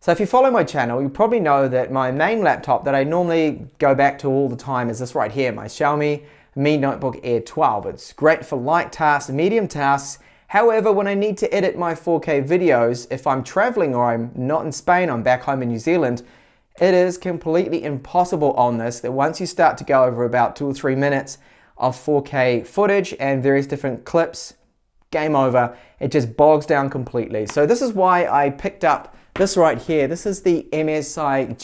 So if you follow my channel, you probably know that my main laptop that I normally go back to all the time is this right here, my Xiaomi Mi Notebook Air 12. It's great for light tasks, medium tasks. However, when I need to edit my 4K videos, if I'm traveling or I'm not in Spain, I'm back home in New Zealand, it is completely impossible on this that once you start to go over about 2 or 3 minutes of 4K footage and various different clips, game over. It just bogs down completely. So this is why I picked up this right here. This is the MSI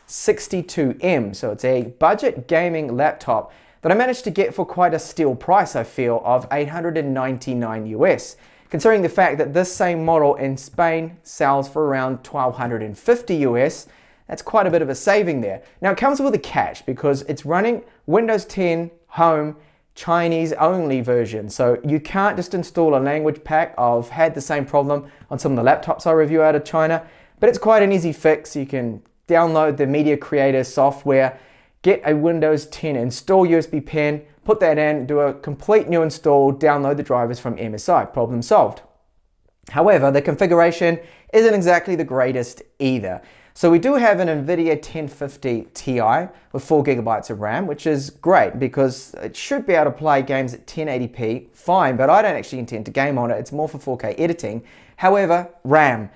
GL62M. So it's a budget gaming laptop that I managed to get for quite a steal price, I feel, of $899 US. Considering the fact that this same model in Spain sells for around $1,250 US, that's quite a bit of a saving there. Now it comes with a catch because it's running Windows 10 Home Chinese only version. So you can't just install a language pack. I've had the same problem on some of the laptops I review out of China, but it's quite an easy fix. You can download the Media Creator software, get a Windows 10 install USB pen, put that in, do a complete new install, download the drivers from MSI, problem solved. However, the configuration isn't exactly the greatest either. So we do have an Nvidia 1050 Ti with 4 GB of RAM, which is great because it should be able to play games at 1080p, fine, but I don't actually intend to game on it. It's more for 4K editing. However, RAM,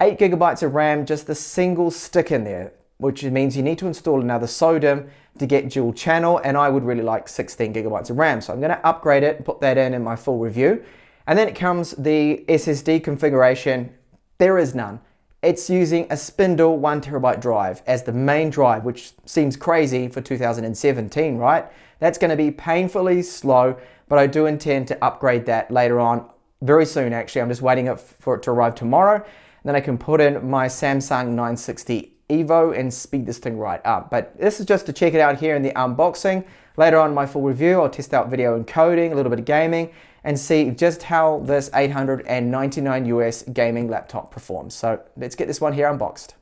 8 GB of RAM, just a single stick in there, which means you need to install another SODIMM to get dual channel, and I would really like 16 GB of RAM. So I'm going to upgrade it and put that in my full review. And then it comes the SSD configuration. There is none. It's using a spindle 1 TB drive as the main drive, which seems crazy for 2017, right? That's going to be painfully slow, but I do intend to upgrade that later on, very soon actually. I'm just waiting for it to arrive tomorrow. And then I can put in my Samsung 960 Evo and speed this thing right up. But this is just to check it out here in the unboxing. Later on in my full review, I'll test out video encoding, a little bit of gaming, and see just how this $899 US gaming laptop performs. So let's get this one here unboxed.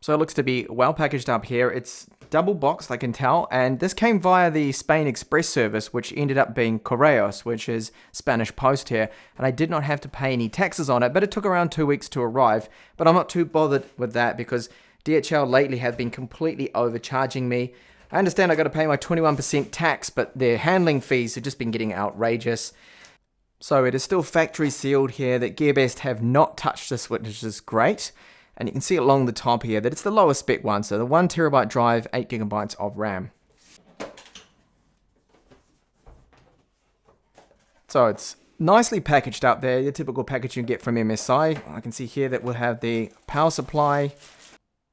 So it looks to be well packaged up here. It's double boxed, I can tell, and this came via the Spain Express service, which ended up being Correos, which is Spanish post here, and I did not have to pay any taxes on it, but it took around 2 weeks to arrive. But I'm not too bothered with that because DHL lately have been completely overcharging me. I understand I got to pay my 21% tax, but their handling fees have just been getting outrageous. So it is still factory sealed here that Gearbest have not touched this, which is great. And you can see along the top here that it's the lowest spec one. So the 1 TB drive, 8 GB of RAM. So it's nicely packaged up there, the typical package you get from MSI. I can see here that we'll have the power supply.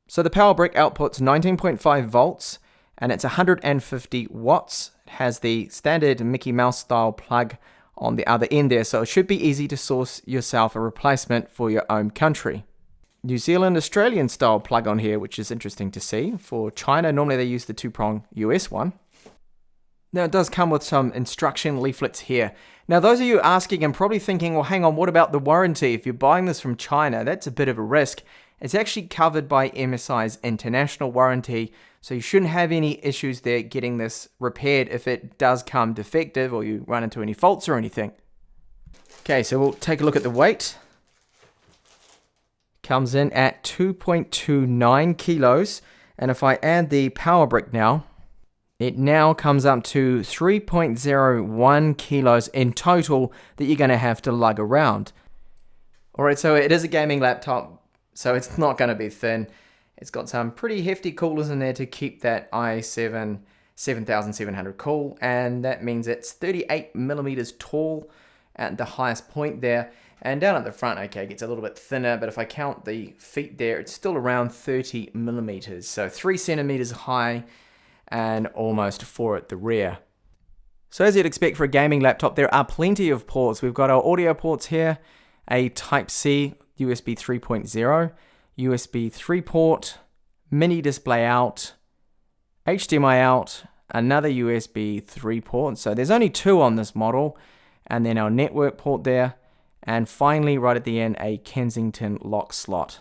So the power brick outputs 19.5 volts. And it's 150 watts. It has the standard Mickey Mouse style plug on the other end there, so it should be easy to source yourself a replacement for your own country. New Zealand Australian style plug on here, which is interesting to see. For China, normally they use the 2-prong US one. Now it does come with some instruction leaflets here. Now those of you asking and probably thinking, well hang on, what about the warranty? If you're buying this from China, that's a bit of a risk. It's actually covered by MSI's international warranty, so you shouldn't have any issues there getting this repaired if it does come defective or you run into any faults or anything. Okay, so we'll take a look at the weight. Comes in at 2.29 kilos, and if I add the power brick now, it now comes up to 3.01 kilos in total that you're going to have to lug around. Alright, so it is a gaming laptop, so it's not going to be thin. It's got some pretty hefty coolers in there to keep that i7 7700 cool, and that means it's 38 millimeters tall at the highest point there. And down at the front, okay, it gets a little bit thinner, but if I count the feet there, it's still around 30 millimeters. So 3 centimeters high and almost 4 at the rear. So as you'd expect for a gaming laptop, there are plenty of ports. We've got our audio ports here, a Type-C, USB 3.0, USB 3 port, mini display out, HDMI out, another USB 3 port. So there's only 2 on this model, and then our network port there, and finally right at the end, a Kensington lock slot.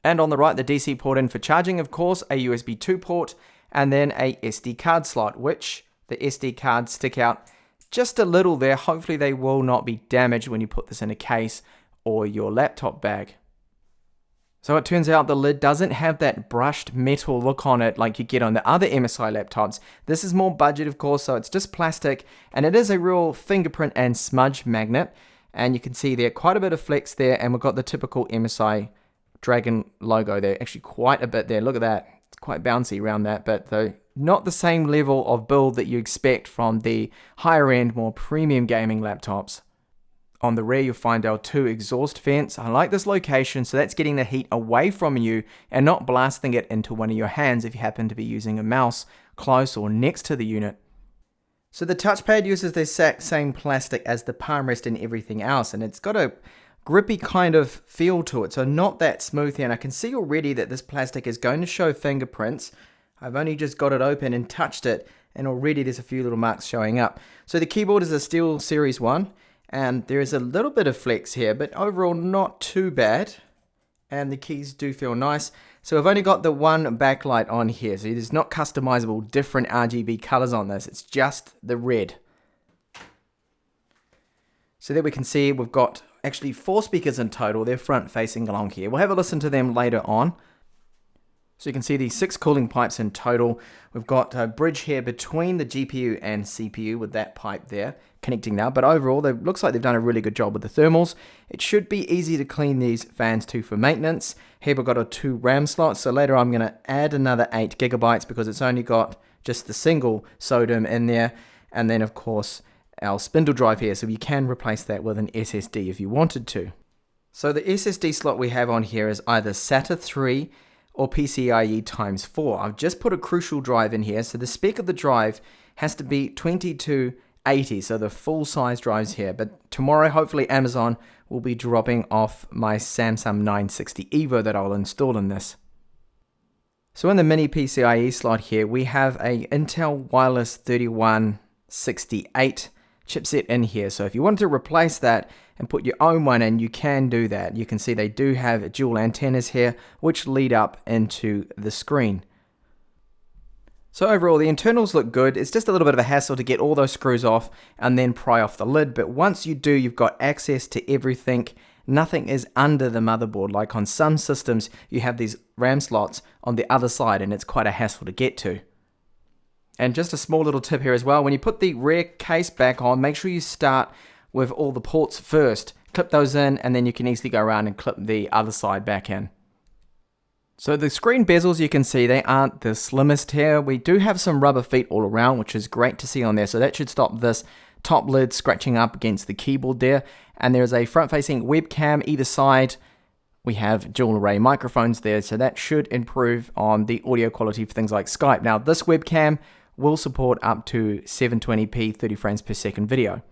And on the right, the DC port in for charging, of course, a USB 2 port, and then a SD card slot, which the SD cards stick out just a little there. Hopefully they will not be damaged when you put this in a case or your laptop bag. So it turns out the lid doesn't have that brushed metal look on it like you get on the other MSI laptops. This is more budget, of course, so it's just plastic, and it is a real fingerprint and smudge magnet. And you can see there quite a bit of flex there, and we've got the typical MSI Dragon logo there. Actually quite a bit there. Look at that. It's quite bouncy around that, but though not the same level of build that you expect from the higher end, more premium gaming laptops. On the rear, you'll find our 2 exhaust vents. I like this location, so that's getting the heat away from you and not blasting it into one of your hands if you happen to be using a mouse close or next to the unit. So the touchpad uses the exact same plastic as the palm rest and everything else, and it's got a grippy kind of feel to it, so not that smooth here. And I can see already that this plastic is going to show fingerprints. I've only just got it open and touched it, and already there's a few little marks showing up. So the keyboard is a SteelSeries 1. And there is a little bit of flex here, but overall not too bad. And the keys do feel nice. So I've only got the one backlight on here. So there's not customizable different RGB colors on this. It's just the red. So there we can see we've got actually 4 speakers in total. They're front facing along here. We'll have a listen to them later on. So you can see these 6 cooling pipes in total. We've got a bridge here between the GPU and CPU with that pipe there connecting now. But overall, it looks like they've done a really good job with the thermals. It should be easy to clean these fans too for maintenance. Here we've got our 2 RAM slots. So later I'm going to add another 8 gigabytes because it's only got just the single SODIMM in there. And then of course our spindle drive here. So you can replace that with an SSD if you wanted to. So the SSD slot we have on here is either SATA 3 or PCIe times 4. I've just put a crucial drive in here, so the spec of the drive has to be 2280, so the full size drives here. But tomorrow, hopefully Amazon will be dropping off my Samsung 960 EVO that I'll install in this. So in the mini PCIe slot here, we have a Intel Wireless 3168 chipset in here. So if you want to replace that and put your own one in, you can do that. You can see they do have dual antennas here, which lead up into the screen. So overall, the internals look good. It's just a little bit of a hassle to get all those screws off and then pry off the lid. But once you do, you've got access to everything. Nothing is under the motherboard. Like on some systems, you have these RAM slots on the other side, and it's quite a hassle to get to. And just a small little tip here as well, when you put the rear case back on, make sure you start with all the ports first. Clip those in, and then you can easily go around and clip the other side back in. So the screen bezels, you can see they aren't the slimmest here. We do have some rubber feet all around, which is great to see on there. So that should stop this top lid scratching up against the keyboard there. And there's a front-facing webcam either side. We have dual array microphones there, so that should improve on the audio quality for things like Skype. Now, this webcam will support up to 720p 30 frames per second video.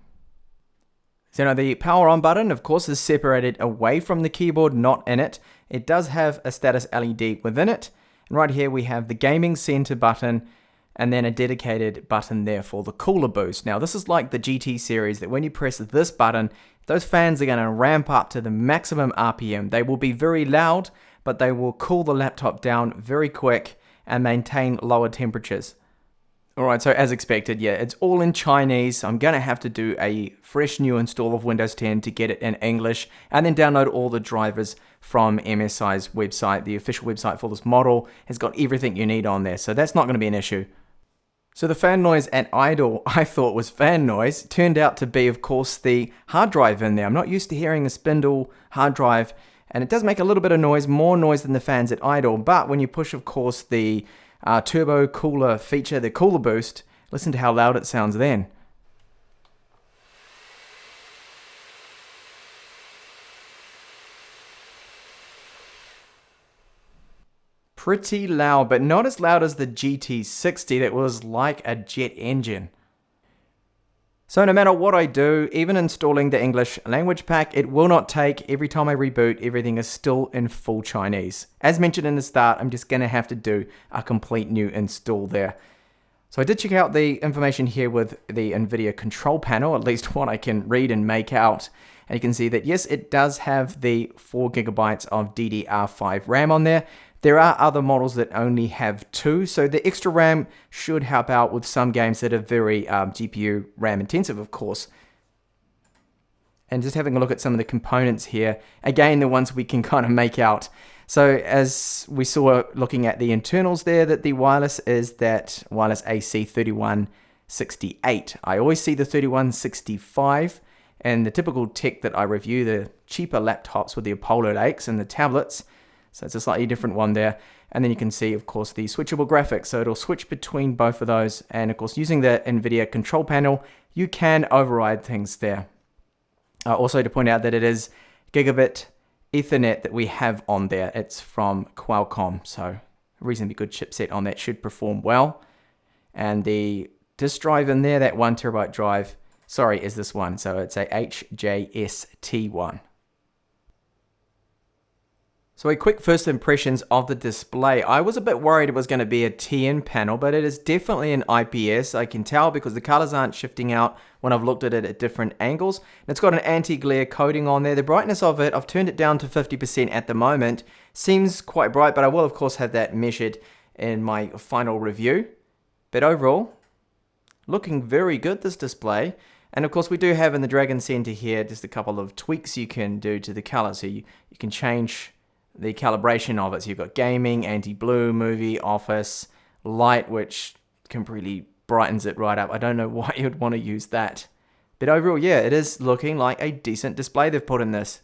So now the power on button, of course, is separated away from the keyboard, not in it. It does have a status LED within it. And right here we have the gaming center button and then a dedicated button there for the cooler boost. Now this is like the GT series that when you press this button, those fans are going to ramp up to the maximum RPM. They will be very loud, but they will cool the laptop down very quick and maintain lower temperatures. Alright, so as expected, yeah, it's all in Chinese. I'm going to have to do a fresh new install of Windows 10 to get it in English, and then download all the drivers from MSI's website. The official website for this model has got everything you need on there, so that's not going to be an issue. So the fan noise at idle, I thought was fan noise, turned out to be, of course, the hard drive in there. I'm not used to hearing a spindle hard drive, and it does make a little bit of noise, more noise than the fans at idle, but when you push, of course, the turbo cooler feature, the cooler boost, listen to how loud it sounds then. Pretty loud, but not as loud as the GT60 that was like a jet engine. So no matter what I do, even installing the English language pack, it will not take. Every time I reboot, everything is still in full Chinese. As mentioned in the start, I'm just going to have to do a complete new install there. So I did check out the information here with the Nvidia control panel, at least what I can read and make out. And you can see that yes, it does have the 4 gigabytes of DDR5 RAM on there. There are other models that only have 2, so the extra RAM should help out with some games that are very GPU RAM intensive, of course. and just having a look at some of the components here. Again, the ones we can kind of make out. So as we saw looking at the internals there, that the wireless is that wireless AC 3168. I always see the 3165, and the typical tech that I review, the cheaper laptops with the Apollo Lakes and the tablets. So it's a slightly different one there. And then you can see, of course, the switchable graphics. So it'll switch between both of those. And of course, using the Nvidia control panel, you can override things there. Also to point out that it is gigabit Ethernet that we have on there. It's from Qualcomm. So a reasonably good chipset on that, should perform well. And the disk drive in there, that 1 terabyte drive, sorry, is this one. So it's a HJST1. So a quick first impressions of the display. I was a bit worried it was going to be a TN panel, but it is definitely an IPS. I can tell because the colors aren't shifting out when I've looked at it at different angles. And it's got an anti-glare coating on there. The brightness of it, I've turned it down to 50% at the moment. Seems quite bright, but I will of course have that measured in my final review. But overall, looking very good, this display. And of course we do have in the Dragon Center here just a couple of tweaks you can do to the color. So you can change the calibration of it. So you've got gaming, anti-blue, movie, office, light, which completely brightens it right up. I don't know why you'd want to use that. But overall, yeah, it is looking like a decent display they've put in this.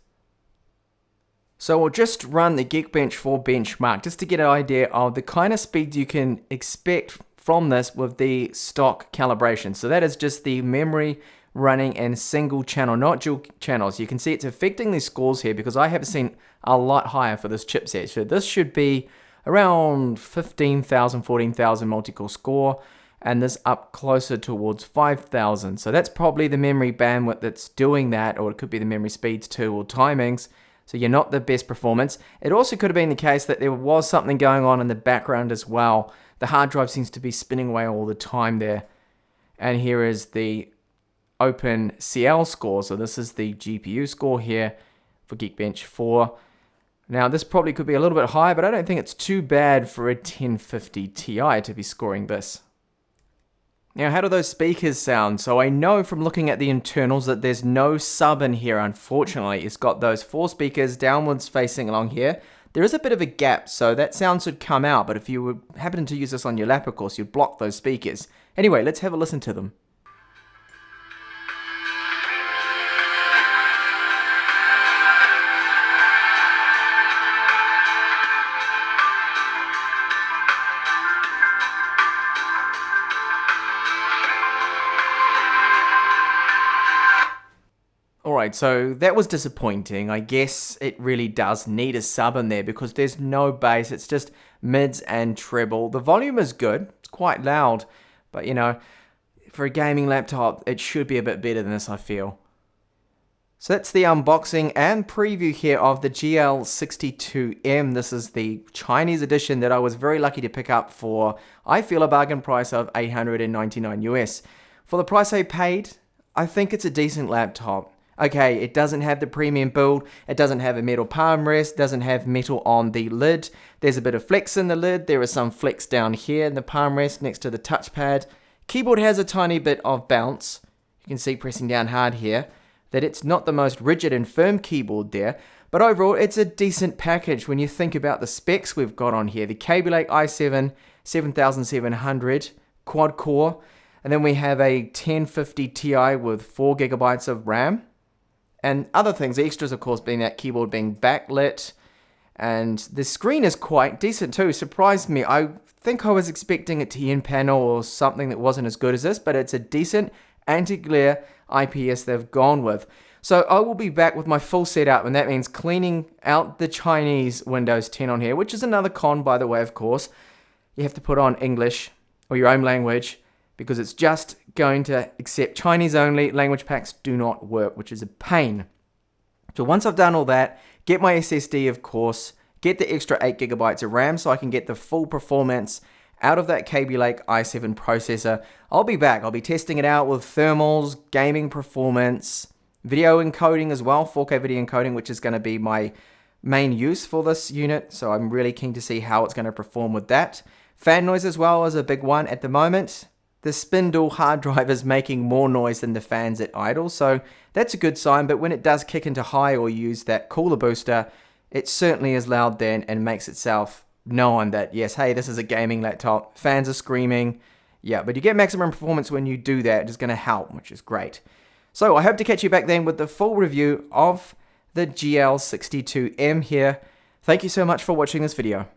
So we'll just run the Geekbench 4 benchmark just to get an idea of the kind of speeds you can expect from this with the stock calibration. So that is just the memory running in single channel, not dual channels. You can see it's affecting the scores here because I have seen a lot higher for this chipset. So this should be around 15,000, 14,000 multi-core score, and this up closer towards 5,000. So that's probably the memory bandwidth that's doing that, or it could be the memory speeds too, or timings. So you're not the best performance. It also could have been the case that there was something going on in the background as well. The hard drive seems to be spinning away all the time there. And here is the OpenCL score. So this is the GPU score here for Geekbench 4. Now this probably could be a little bit higher, but I don't think it's too bad for a 1050 Ti to be scoring this. Now how do those speakers sound? So I know from looking at the internals that there's no sub in here, unfortunately. It's got those 4 speakers downwards facing along here. There is a bit of a gap, so that sound should come out, but if you were happen to use this on your lap, of course, you'd block those speakers. Anyway, let's have a listen to them. Alright, so that was disappointing. I guess it really does need a sub in there because there's no bass. It's just mids and treble. The volume is good. It's quite loud. But, you know, for a gaming laptop, it should be a bit better than this, I feel. So that's the unboxing and preview here of the GL62M. This is the Chinese edition that I was very lucky to pick up for, I feel, a bargain price of $899 US. For the price I paid, I think it's a decent laptop. Okay, it doesn't have the premium build, it doesn't have a metal palm rest, doesn't have metal on the lid. There's a bit of flex in the lid, there is some flex down here in the palm rest next to the touchpad. Keyboard has a tiny bit of bounce. You can see pressing down hard here that it's not the most rigid and firm keyboard there, but overall it's a decent package when you think about the specs we've got on here. The Kaby Lake i7 7700 quad core, and then we have a 1050 Ti with 4 gigabytes of RAM. And other things, the extras of course being that keyboard being backlit, and the screen is quite decent too. Surprised me. I think I was expecting a TN panel or something that wasn't as good as this, but it's a decent anti-glare IPS they've gone with. So I will be back with my full setup, and that means cleaning out the Chinese Windows 10 on here, which is another con, by the way, of course. You have to put on English or your own language, because it's just going to accept Chinese only. Language packs do not work, which is a pain. So once I've done all that, get my SSD, of course, get the extra 8 gigabytes of RAM so I can get the full performance out of that Kaby Lake i7 processor. I'll be back. I'll be testing it out with thermals, gaming performance, video encoding as well, 4K video encoding, which is going to be my main use for this unit. So I'm really keen to see how it's going to perform with that. Fan noise as well is a big one at the moment. The spindle hard drive is making more noise than the fans at idle, so that's a good sign, but when it does kick into high or use that cooler booster, it certainly is loud then and makes itself known that, yes, hey, this is a gaming laptop. Fans are screaming. Yeah, but you get maximum performance when you do that. It's going to help, which is great. So I hope to catch you back then with the full review of the GL62M here. Thank you so much for watching this video.